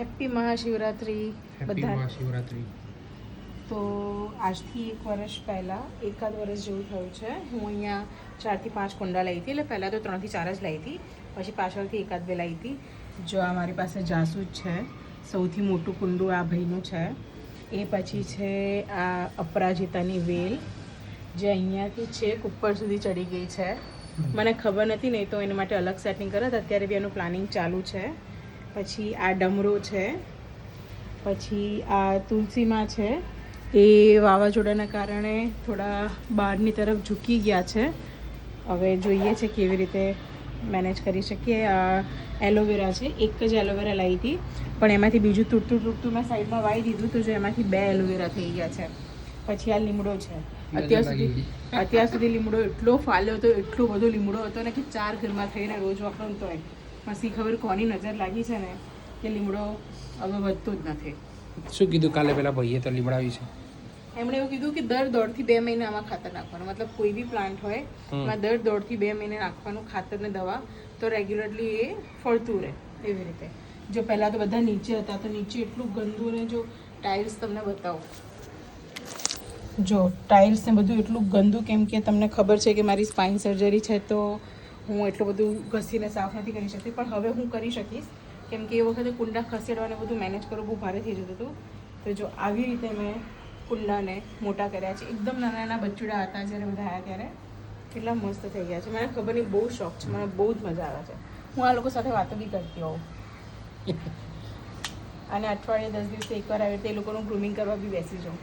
Happy Mahashivratri બધા. મહાશિવરાત્રી. તો આજથી 1 વર્ષ પહેલાં, એકાદ વર્ષ જેવું થયું છે, હું અહીંયા 4 થી 5 કુંડા લાવી હતી. એટલે પહેલાં તો 3 થી 4 જ લાવી હતી, પછી પાછળથી એકાદ બે લાવી હતી. જો આ મારી પાસે જાસૂદ છે, સૌથી મોટું કુંડું આ ભાઈનું છે. એ પછી છે આ અપરાજિતાની વેલ, જે અહીંયાથી છેક ઉપર સુધી ચડી ગઈ છે. મને ખબર નથી, નહીં તો એના માટે અલગ સેટિંગ કરત. અત્યારે બી એનું પ્લાનિંગ ચાલુ છે. પછી આ ડમરો છે, પછી આ તુલસીમાં છે. એ વાવાઝોડાના કારણે થોડા બહારની તરફ ઝૂકી ગયા છે. હવે જોઈએ છે કેવી રીતે મેનેજ કરી શકીએ. આ એલોવેરા છે, એક જ એલોવેરા લાવી હતી, પણ એમાંથી બીજું તૂટતું મેં સાઈડમાં વાવી દીધું, તો જો એમાંથી 2 એલોવેરા થઈ ગયા છે. પછી આ લીમડો છે. અત્યાર સુધી લીમડો એટલો ફાલ્યો હતો, એટલો બધો લીમડો હતો ને કે 4 ઘરમાં થઈને રોજ વાપરો તો પછી ખબર કોની નજર લાગી છે ને કે લીમડો હવે વધતો જ નથી. શું કીધું કાલે પેલા ભાઈએ તો લીમડાવી છે? એમણે એવું કીધું કે દર 1.5 થી 2 મહિને આમાં ખાતર નાખવાનું. મતલબ કોઈ બી પ્લાન્ટ હોય એમાં દર 1.5 થી 2 મહિને નાખવાનું ખાતર ને દવા, તો રેગ્યુલરલી એ ફળતું રહે. એવી રીતે જો પહેલાં તો બધા નીચે હતા, તો નીચે એટલું ગંદુ, ને જો ટાઇલ્સ તમને બતાવો, જો ટાઇલ્સ ને બધું એટલું ગંદુ. કેમ કે તમને ખબર છે કે મારી સ્પાઇન સર્જરી છે, તો હું એટલું બધું ઘસીને સાફ નથી કરી શકતી, પણ હવે હું કરી શકીશ. કેમ કે એ વખતે કુંડા ખસેડવાને બધું મેનેજ કરવું બહુ ભારે થઈ જતું હતું. તો જો આવી રીતે મેં કુંડાને મોટા કર્યા છે. એકદમ નાના નાના બચ્ચુડા હતા જ્યારે બધા આવ્યા ત્યારે, કેટલા મસ્ત થઈ ગયા છે. મને ખબર નહીં, બહુ શોખ છે, મને બહુ જ મજા આવે છે. હું આ લોકો સાથે વાતો બી કરતી હોઉં. અને અઠવાડિયે 10 દિવસે એકવાર આવે તો એ લોકોનું ગ્રૂમિંગ કરવા બી બેસી જાઉં.